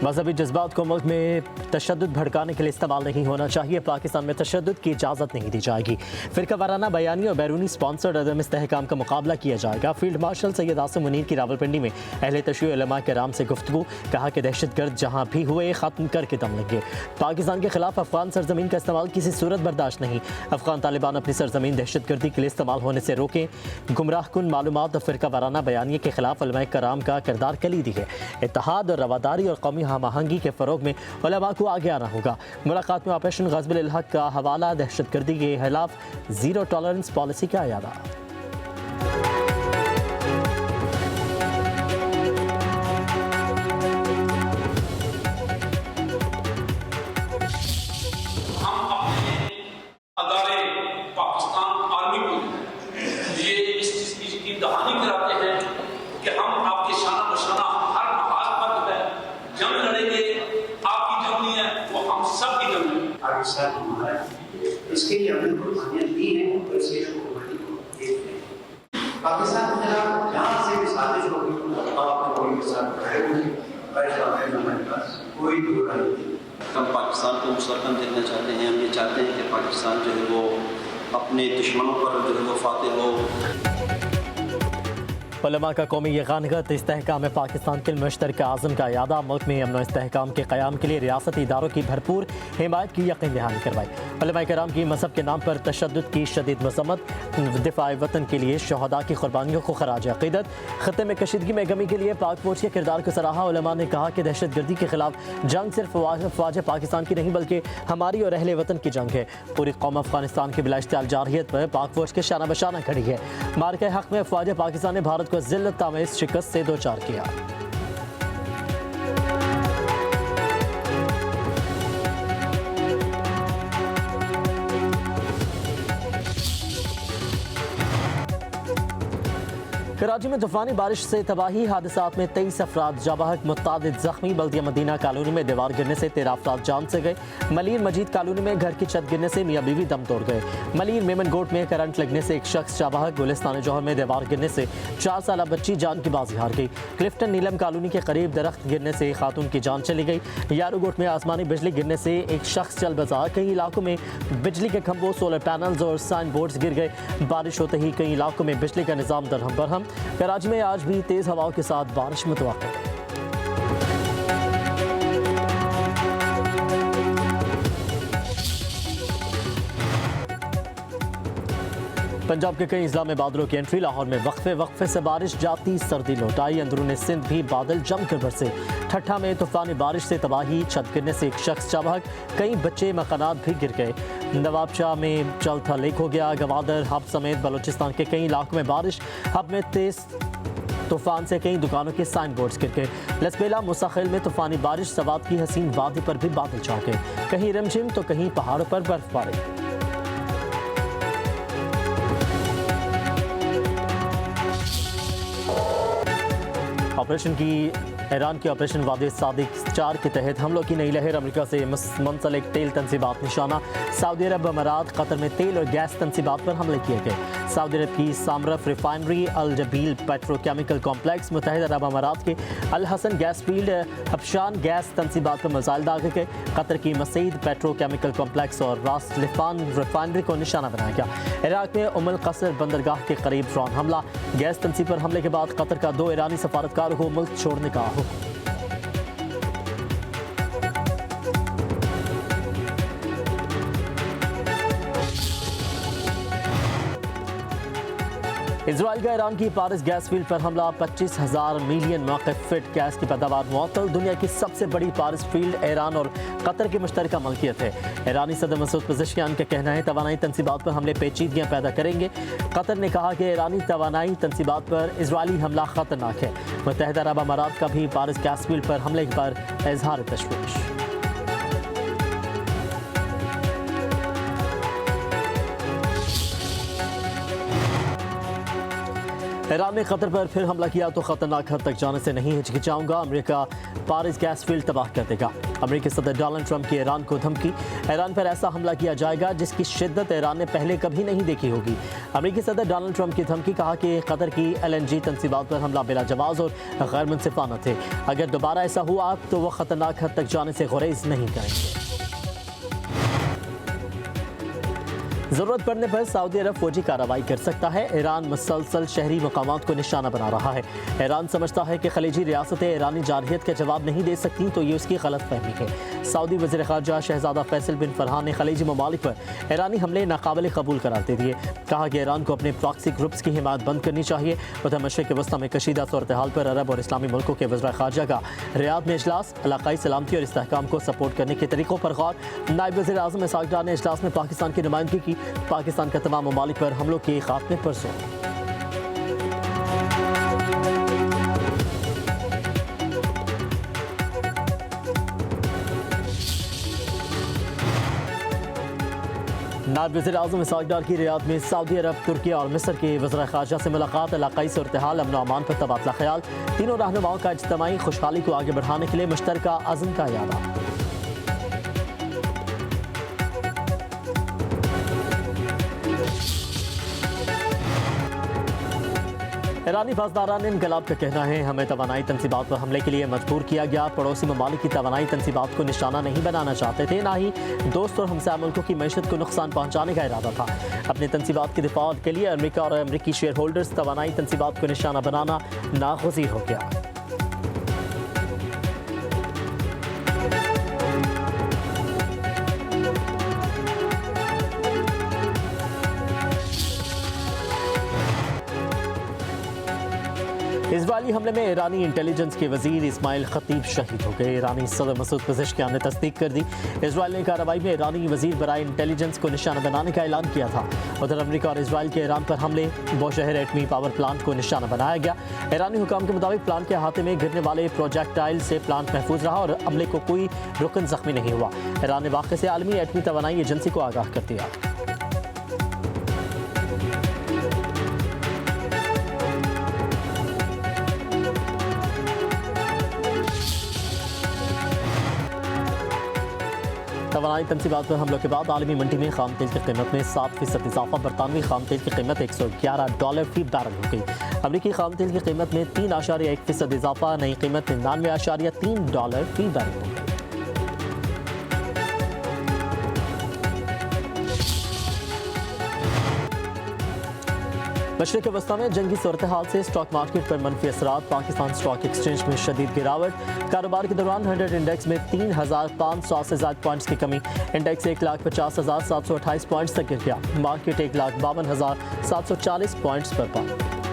मजहबी जज्बात को मुल्क में तशद्दुद भड़काने के लिए इस्तेमाल नहीं होना चाहिए। पाकिस्तान में तशद्दुद की इजाज़त नहीं दी जाएगी। फ़िरका वाराना बयानी और बैरूनी स्पॉन्सर्ड अदम इस्तेहकाम का मुकाबला किया जाएगा। फील्ड मार्शल सैयद आसिम मुनीर की रावलपिंडी में अहले तशय्युअ उलमा कराम से गुफ्तगू। कहा कि दहशतगर्द जहाँ भी हुए ख़त्म करके दम लेंगे। पाकिस्तान के खिलाफ अफगान सरजमीन का इस्तेमाल किसी सूरत बर्दाश्त नहीं। अफगान तालिबान अपनी सरजमीन दहशतगर्दी के लिए इस्तेमाल होने से रोकें। गुमराहकुन मालूमात और फ़िरका वाराना बयानी के खिलाफ उलमा कराम का किरदार कलीदी है। इत्तेहाद और रवादारी और कौमी हम आहंगी के फ़रोग में उलमा को आगे आना होगा। मुलाकात में ऑपरेशन ग़ज़्वुल हक़ का हवाला, दहशतगर्दी के खिलाफ ज़ीरो टॉलरेंस पॉलिसी का अयादा। दहानी कराते हैं कि हम आपके शाना बशाना हर महाज पर जो है जंग लड़ेंगे। आपकी जंग नहीं है, वो हम सब की जंग है। पाकिस्तान हमारा इसके लिए हमने कुर्बानियां दी हैं और इसे कुर्बानी को देखते हैं। पाकिस्तान के खिलाफ जहाँ से भी साजिश होगी आपको कोई के साथ खड़े होंगे। फैसला है हमारे पास कोई दूर नहीं। हम पाकिस्तान को मुस्तहकम देखना चाहते हैं। हम ये चाहते हैं कि पाकिस्तान जो है वो अपने दुश्मनों पर जो है वो फातेह हो। उलमा का कौमी यगानगत इस्तेहकाम में पाकिस्तान के मुश्तरका आज़म का यादा। मुल्क में अमन इस्तेहकाम के क़याम के लिए रियासती इदारों की भरपूर हिमायत की यकीन दहानी करवाई। उलमा कराम की मज़हब के नाम पर तशद्दुद की शदीद मज़म्मत। दिफ़ा वतन के लिए शहदा की कुर्बानियों को खराज अक़ीदत। ख़त्ते में कशीदगी में कमी के लिए पाक फ़ौज के किरदार को सराहा। उलमा ने कहा कि दहशतगर्दी के खिलाफ जंग सिर्फ फ़ौज पाकिस्तान की नहीं बल्कि हमारी और अहले वतन की जंग है। पूरी कौम अफ़गानिस्तान की बिला इश्तियाल जारहियत पर पाक फ़ौज के शाना बशाना खड़ी है। मार्के हक़ में फ़ौज पाकिस्तान ने भारत को ज़िल्लत तामेज़ शिकस्त से दो चार किया। कराची में तूफानी बारिश से तबाही। हादसात में 23 अफराद जाबाहक, मुतादिद जख्मी। बल्दिया मदीना कॉलोनी में दीवार गिरने से 13 अफराद जान से गए। मलीर मजीद कॉलोनी में घर की छत गिरने से मियाँ बीवी दम तोड़ गए। मलीर मेमन गोट में करंट लगने से एक शख्स जाबाहक। गुलिस्तान जौहर में दीवार गिरने से 4 साल बच्ची जान की बाजी हार गई। क्लिफ्टन नीलम कॉलोनी के करीब दरख्त गिरने से खातून की जान चली गई। यारूगोट में आसमानी बिजली गिरने से एक शख्स चल बसा। कई इलाकों में बिजली के खंभों, सोलर पैनल्स और साइन बोर्ड्स गिर गए। बारिश होते ही कई इलाकों में बिजली का निज़ाम दरहम बरहम। कराची में आज भी तेज हवाओं के साथ बारिश मुतवक्किल है। पंजाब के कई इज़्ला में बादलों की एंट्री। लाहौर में वक्फे से बारिश, जाती सर्दी लौटाई। अंदरून सिंध भी बादल जमकर बरसे। ठट्ठा में तूफानी बारिश से तबाही, छत गिरने से एक शख्स जाबाहक। कई बच्चे मकानात भी गिर गए। नवाबशाह में जल थल लीक हो गया। गवादर, हब समेत बलूचिस्तान के कई इलाकों में बारिश। हब में तेज तूफान से कई दुकानों के साइन बोर्ड्स गिर गए। लसबेला मुस्तकिल में तूफानी बारिश। सवात की हसीन वादी पर भी बादल छा गए। कहीं रिमझिम तो कहीं पहाड़ों पर बर्फबारी। ऑपरेशन की ईरान की ऑपरेशन वादे सादिक 4 के तहत हमलों की नई लहर। अमेरिका से मुंसलिक तेल तनसीबात निशाना। सऊदी अरब, अमारात, कतर में तेल और गैस तनसीबात पर हमले किए गए। सऊदी अरब की Samref refinery, Al Jubail petrochemical complex, मुत्तहिदा अरब अमारात के Al Hasan gas field, Habshan gas तनसीबात पर मिसाइल दागे गए। कतर की मसीद पेट्रोकेमिकल कॉम्प्लेक्स और रास लिफान रिफाइनरी को निशाना बनाया गया। इराक में उमुल कसर बंदरगाह के करीब ड्रोन हमला। गैस तनसीब पर हमले के बाद कतर का 2 ईरानी सफारतकारों को मुल्क छोड़ने का हुक्म। इजराइल का ईरान की पारिस गैस फील्ड पर हमला। 25,000 मिलियन मौक़िफ़ फिट गैस की पैदावार मुअत्तल। दुनिया की सबसे बड़ी पारिस फील्ड ईरान और कतर की मुश्तरका मलकियत है। ईरानी सदर मसूद पज़ेश्कियान का कहना है तवानाई तनसीबात पर हमले पेचीदगियाँ पैदा करेंगे। कतर ने कहा कि ईरानी तवानाई तनसीबात पर इजरायली हमला ख़तरनाक है। मुत्तहिदा अरब अमारात का भी पारिस गैस फील्ड पर हमले पर इजहार तशवीश। ईरान ने कतर पर फिर हमला किया तो खतरनाक हद तक जाने से नहीं हिचकिचाऊंगा, अमेरिका पारिस गैस फील्ड तबाह कर देगा। अमेरिकी सदर डोनाल्ड ट्रंप की ईरान को धमकी, ईरान पर ऐसा हमला किया जाएगा जिसकी शिद्दत ईरान ने पहले कभी नहीं देखी होगी। अमेरिकी सदर डोनाल्ड ट्रंप की धमकी, कहा कि कतर की LNG तंसीबात पर हमला बिला जवाज़ और गैर मुनसिफाना थे। अगर दोबारा ऐसा हुआ तो वह खतरनाक हद तक जाने से गुरेज नहीं करेंगे। ज़रूरत पड़ने पर सऊदी अरब फौजी कार्रवाई कर सकता है। ईरान मुसलसल शहरी मकामात को निशाना बना रहा है। ईरान समझता है कि खलीजी रियासतें ईरानी जारहियत का जवाब नहीं दे सकती, तो ये उसकी गलत फहमी है। सऊदी वज़ीर ख़ारजा शहज़ादा फैसल बिन फरहान ने खलीजी ममालिक पर ईरानी हमले नाकाबिल कबूल करार दे दिए। कहा कि ईरान को अपने प्रॉक्सी ग्रुप्स की हिमायत बंद करनी चाहिए। उधर मशरिक़ वस्ती में कशीदा सूरत हाल पर अरब और इस्लामी मुल्कों के वज़ीर ख़ारजा का रियाद में इजलास, इलाक़ाई सलामती और इस्तेहकाम को सपोर्ट करने के तरीक़ों पर गौर। नायब वज़ीर आज़म इसहाक़ डार ने इजलास में पाकिस्तान की नुमाइंदगी की। पाकिस्तान का तमाम ममालिक पर हमलों के खात्मे पर जोर। नायब वज़ीर आज़म इसहाक़ डार की रियाद में सऊदी अरब, तुर्की और मिस्र के वज़ीर ख़ारजा से मुलाकात, इलाक़ाई सूरत हाल, अमन अमान पर तबादला ख्याल। तीनों रहनुमाओं का इज्तिमाई खुशहाली को आगे बढ़ाने के लिए मुश्तरका अज़्म का इरादा। ईरानी फौजदारान इनकलाब का कहना है, हमें तवानाई तंसीबात पर हमले के लिए मजबूर किया गया। पड़ोसी ममालिक की तवानाई तंसीबात को निशाना नहीं बनाना चाहते थे, ना ही दोस्त और हमसाया मुल्कों की मैशत को नुकसान पहुंचाने का इरादा था। अपनी तंसीबात के दिफा के लिए अमेरिका और अमेरिकी शेयर होल्डर्स तवानाई तंसीबात को निशाना बनाना नागुज़ीर हो गया। इजरायली हमले में ईरानी इंटेलिजेंस के वजीर इस्माइल खतीब शहीद हो गए। ईरानी सदर मसूद पेज़ेश्कियान ने तस्दीक कर दी। इजरायल ने कार्रवाई में ईरानी वजीर बराए इंटेलिजेंस को निशाना बनाने का ऐलान किया था। उधर अमेरिका और इजरायल के ईरान पर हमले, बोशहर एटमी पावर प्लांट को निशाना बनाया गया। ईरानी हुकाम के मुताबिक प्लांट के अहाते में गिरने वाले प्रोजेक्टाइल से प्लांट महफूज रहा और अमले को कोई रुकन जख्मी नहीं हुआ। ईरान ने वाक़े से आलमी एटमी तवानाई एजेंसी को आगाह कर दिया। तवानाई तंसीबात पर हमलों के बाद आलमी मंडी में खाम तेल की कीमत में 7% इजाफा। बरतानवी खाम तेल की कीमत $111 फी बैरल हो गई। अमरीकी खाम तेल की कीमत में 3.1% इजाफा, नई कीमत $99.3 फी बैरल हो गई। मशरिक़ वस्ती में जंगी सूरत हाल से स्टॉक मार्केट पर मनफी असरात। पाकिस्तान स्टॉक एक्सचेंज में शदीद गिरावट। कारोबार के दौरान 100 इंडेक्स में 3,500 से ज़्यादा पॉइंट्स की कमी। इंडेक्स 1,50,728 पॉइंट्स तक गिर गया। मार्केट 1,52,740 पॉइंट्स पर पहुंचा।